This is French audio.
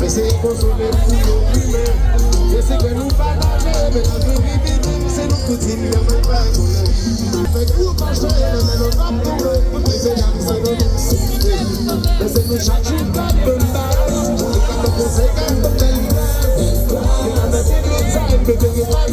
C'est consommer pour nous primer. Je sais que nous partageons, mais notre vie, c'est nous continuer à me faire connaître. Avec vous, quand je t'aime, mais nous pas tomber. Les égards, c'est nous. Laissez-nous chaque jour comme de l'âge. Et quand on conseille, comme de l'âge. Et quand on a des time,